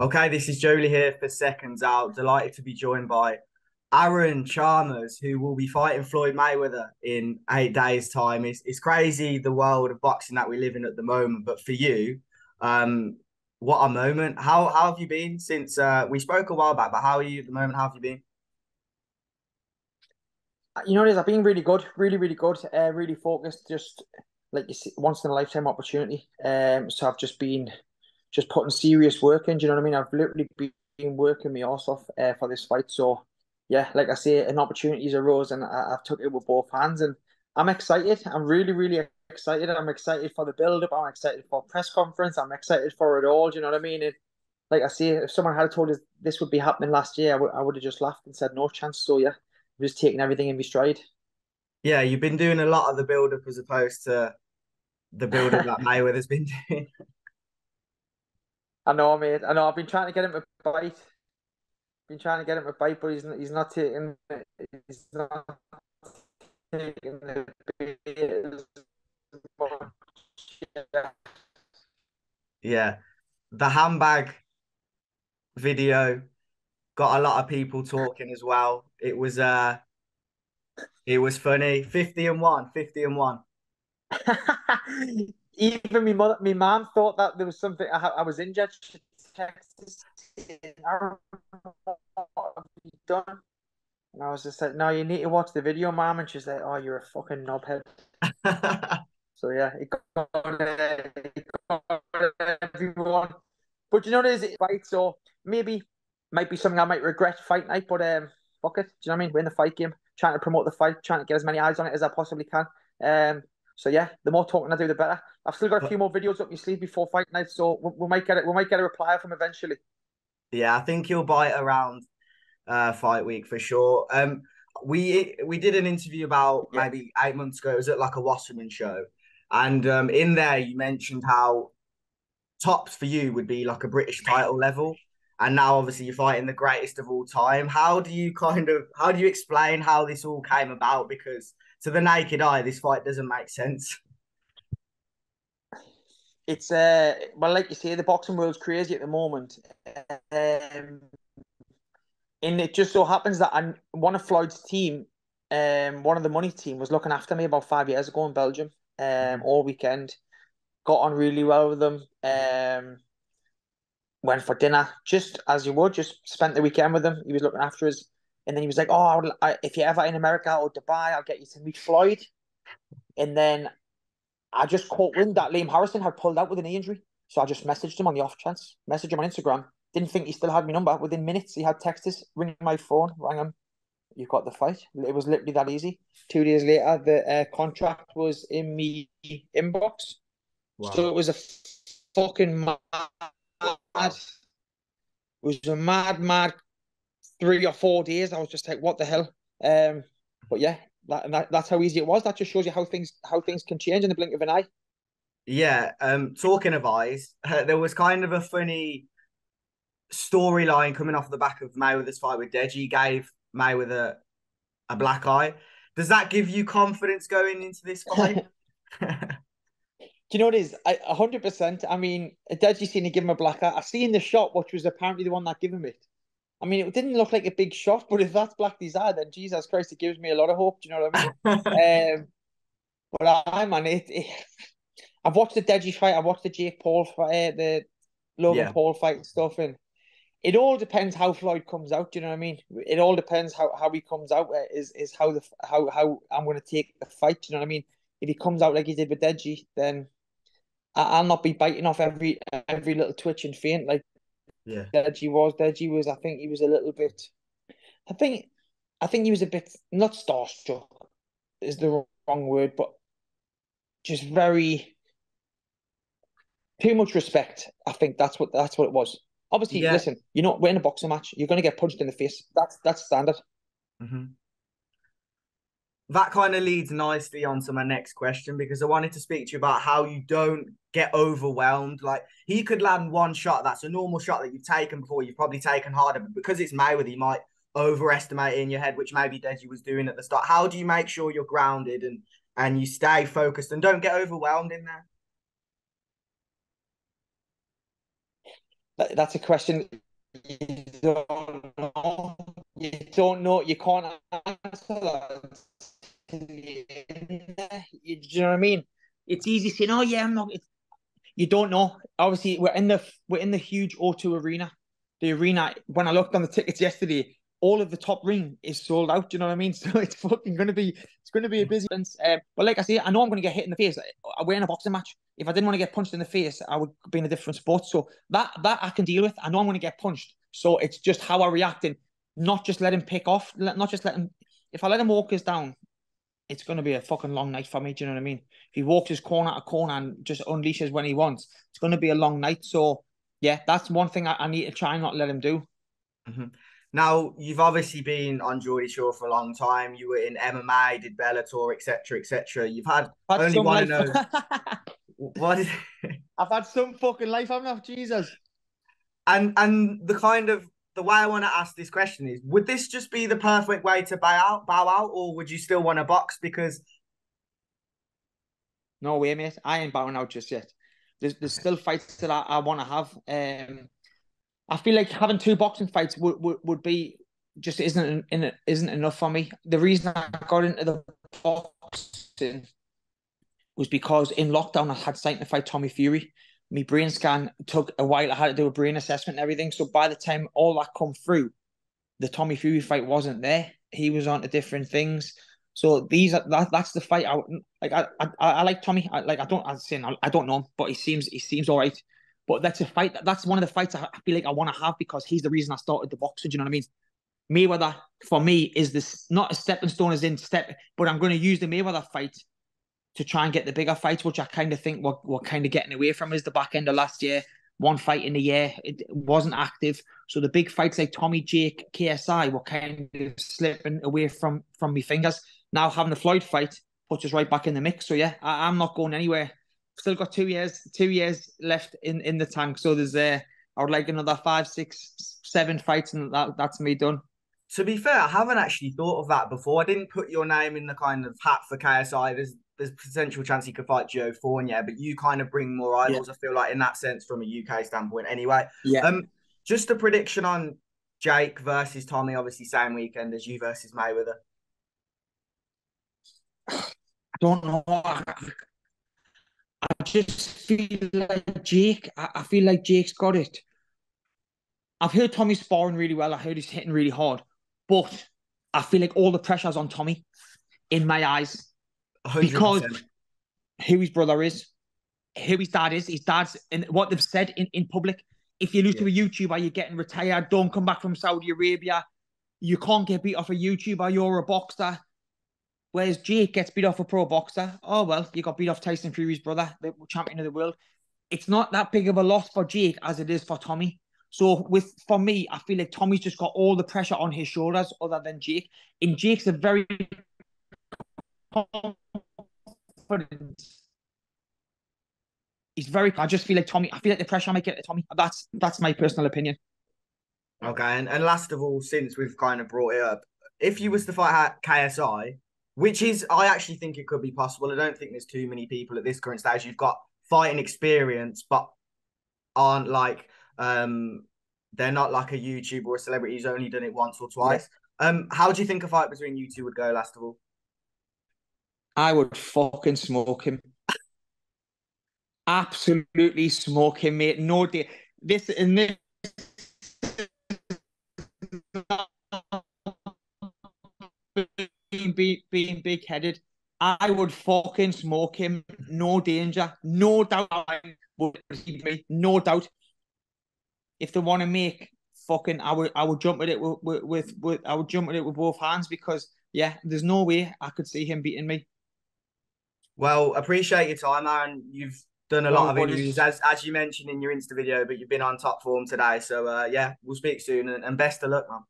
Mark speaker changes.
Speaker 1: Okay, this is Joe Leigh here for Seconds Out. Delighted to be joined by Aaron Chalmers, who will be fighting Floyd Mayweather in 8 days' time. It's crazy the world of boxing that we live in at the moment. But for you, um, what a moment! How have you been since we spoke a while back? But how are you at the moment? How have you been?
Speaker 2: You know, it is. I've been really good, really good. Really focused. Just like you see, once in a lifetime opportunity. So I've just been putting serious work in. Do you know what I mean? I've literally been working my arse off for this fight. So yeah, like I say, an opportunities arose, and I've took it with both hands, and I'm excited. I'm really excited. I'm excited for the build up. I'm excited for press conference. I'm excited for it all. Do you know what I mean? Like I say, if someone had told us this would be happening last year, I would have just laughed and said no chance. So yeah, I'm just taking everything in my stride.
Speaker 1: Yeah, you've been doing a lot of the build up as opposed to the build up that Mayweather's been doing.
Speaker 2: I know, mate. I know. I've been trying to get him to bite. Been trying to get him to bite, but he's not taking he's not taking the bait as much.
Speaker 1: Yeah, the handbag video got a lot of people talking as well. It was funny. 50 and 1, 50 and 1.
Speaker 2: Even my mom thought that there was something. I was injured. She texted, "Aaron, what have you done?" And I was just like, "No, you need to watch the video, mom." And she's like, "Oh, you're a fucking knobhead." So yeah, it got everyone. But you know, there's right. So maybe might be something I might regret fight night. But fuck it. Do you know what I mean? We're in the fight game, trying to promote the fight, trying to get as many eyes on it as I possibly can. So yeah, the more talking I do, the better. I've still got a few more videos up my sleeve before fight night, so we might get it. We might get a reply from eventually.
Speaker 1: Yeah, I think he'll bite around fight week for sure. We did an interview about
Speaker 2: Yeah.
Speaker 1: maybe 8 months ago. It was at like a Wasserman show, and in there you mentioned how tops for you would be like a British title level, and now obviously you're fighting the greatest of all time. How do you explain how this all came about? Because to the naked eye, this fight doesn't make sense.
Speaker 2: It's well, like you say, the boxing world's crazy at the moment. Um, and it just so happens that one of Floyd's team, one of the money team, was looking after me about 5 years ago in Belgium, all weekend. Got on really well with them. Went for dinner, just as you would, just spent the weekend with him. He was looking after us. And then he was like, "Oh, if you're ever in America or Dubai, I'll get you to meet Floyd." And then I just caught wind that Liam Harrison had pulled out with a knee injury. So I just messaged him on the off chance, messaged him on Instagram. Didn't think he still had my number. Within minutes, he had texted, ringing my phone, rang him. You've got the fight. It was literally that easy. 2 days later, the contract was in me inbox. So
Speaker 1: Wow.
Speaker 2: it was a fucking mad. It was a mad 3 or 4 days. I was just like, what the hell? But yeah, that's how easy it was. That just shows you how things can change in the blink of an eye.
Speaker 1: Yeah. Talking of eyes, there was kind of a funny storyline coming off the back of Mayweather's fight with Deji. Gave Mayweather a black eye. Does that give you confidence going into this fight?
Speaker 2: Do you know what it is? 100%. I mean, Deji seen to give him a black eye. I seen the shot, which was apparently the one that gave him it. I mean, it didn't look like a big shot, but if that's black his eye, then Jesus Christ, it gives me a lot of hope. Do you know what I mean? But I man, I've watched the Deji fight. I've watched the Jake Paul fight, the Logan
Speaker 1: Yeah,
Speaker 2: Paul fight and stuff, and it all depends how Floyd comes out. Do you know what I mean? It all depends how he comes out. Is how how I'm going to take the fight. Do you know what I mean? If he comes out like he did with Deji, then I'll not be biting off every little twitch and feint like
Speaker 1: yeah,
Speaker 2: Deji was. Deji was. I think he was a little bit. I think. I think he was a bit not starstruck is the wrong word, but just very too much respect. I think that's what it was. Obviously,
Speaker 1: yeah.
Speaker 2: listen, you're not winning a boxing match. You're going to get punched in the face. That's standard.
Speaker 1: Mhm. That kind of leads nicely on to my next question because I wanted to speak to you about how you don't get overwhelmed. Like he could land one shot that's a normal shot that you've taken before, you've probably taken harder, but because it's Mayweather, you might overestimate it in your head, which maybe Deji was doing at the start. How do you make sure you're grounded and you stay focused and don't get overwhelmed in there?
Speaker 2: That's a question you don't know. You don't know. You can't answer that. You, do you know what I mean? It's easy saying, "Oh yeah, I'm not." You don't know. Obviously, we're in the huge O2 arena. The arena. When I looked on the tickets yesterday, all of the top ring is sold out. Do you know what I mean? So it's gonna be a busy. But like I say, I know I'm gonna get hit in the face. We're in a boxing match. If I didn't want to get punched in the face, I would be in a different sport. So that I can deal with. I know I'm gonna get punched. So it's just how I react and not just let him pick off. Not just let him. If I let him walk us down, it's going to be a fucking long night for me. Do you know what I mean? If he walks his corner to corner and just unleashes when he wants, it's going to be a long night. So, yeah, that's one thing I need to try and not let him do.
Speaker 1: Mm-hmm. Now, you've obviously been on Geordie Shore for a long time. You were in MMA, did Bellator, etc., etc. You've had
Speaker 2: I've had
Speaker 1: only
Speaker 2: some
Speaker 1: one of
Speaker 2: life.
Speaker 1: those. What is
Speaker 2: I've had some fucking life, haven't I? Jesus.
Speaker 1: and the way I want to ask this question is: would this just be the perfect way to bow out, or would you still want to box? Because
Speaker 2: No way, mate. I ain't bowing out just yet. There's still fights that I want to have. I feel like having two boxing fights would be just isn't enough for me. The reason I got into the boxing was because in lockdown I had signed to fight Tommy Fury. My brain scan took a while. I had to do a brain assessment and everything. So by the time all that come through, the Tommy Fury fight wasn't there. He was on to different things. So that's the fight. I like Tommy. I don't know him, but he seems all right. But that's a fight. That's one of the fights I feel like I want to have because he's the reason I started the boxing. Do you know what I mean? Mayweather for me is this not a stepping stone as in step, but I'm going to use the Mayweather fight to try and get the bigger fights, which I kind of think we're kind of getting away from. Is the back end of last year, one fight in a year, it wasn't active. So the big fights like Tommy, Jake, KSI were kind of slipping away from my fingers. Now having a Floyd fight puts us right back in the mix. So yeah, I'm not going anywhere. Still got 2 years left in the tank. So there's I would like another 5, 6, 7 fights, and that's me done.
Speaker 1: to be fair, I haven't actually thought of that before. I didn't put your name in the kind of hat for KSI. There's potential chance he could fight Joe Fournier, but you kind of bring more
Speaker 2: Yeah,
Speaker 1: eyeballs. I feel like in that sense, from a UK standpoint, anyway.
Speaker 2: yeah.
Speaker 1: Just a prediction on Jake versus Tommy. Obviously, same weekend as you versus Mayweather.
Speaker 2: I don't know. I just feel like Jake. I feel like Jake's got it. I've heard Tommy's sparring really well. I heard he's hitting really hard, but I feel like all the pressure's on Tommy in my eyes because
Speaker 1: 100%.
Speaker 2: who his brother is, who his dad is. His dad's in what they've said in public. If you lose
Speaker 1: Yeah.
Speaker 2: to a YouTuber, you're getting retired. Don't come back from Saudi Arabia. You can't get beat off a YouTuber. You're a boxer. Whereas Jake gets beat off a pro boxer. Oh well, you got beat off Tyson Fury's brother, the champion of the world. It's not that big of a loss for Jake as it is for Tommy. So for me, I feel like Tommy's just got all the pressure on his shoulders other than Jake. And Jake's a very confident. I just feel like Tommy. I feel like the pressure might get to Tommy. That's my personal opinion.
Speaker 1: Okay, and last of all, since we've kind of brought it up, if you was to fight KSI, which is, I actually think it could be possible. I don't think there's too many people at this current stage who've got fighting experience, but aren't like they're not like a YouTuber or a celebrity who's only done it once or
Speaker 2: Yeah.
Speaker 1: twice. How do you think a fight between you two would go? Last of all,
Speaker 2: I would fucking smoke him. Absolutely smoke him, mate. No day. This and this being big headed. I would fucking smoke him. No danger. No doubt. No doubt. If they want to make fucking, I would jump at it with I would jump at it with both hands because yeah, there's no way I could see him beating me.
Speaker 1: well, appreciate your time, Aaron. You've done a lot
Speaker 2: No
Speaker 1: of interviews,
Speaker 2: worries.
Speaker 1: as you mentioned in your Insta video, but you've been on top form today. So yeah, we'll speak soon and best of luck, man.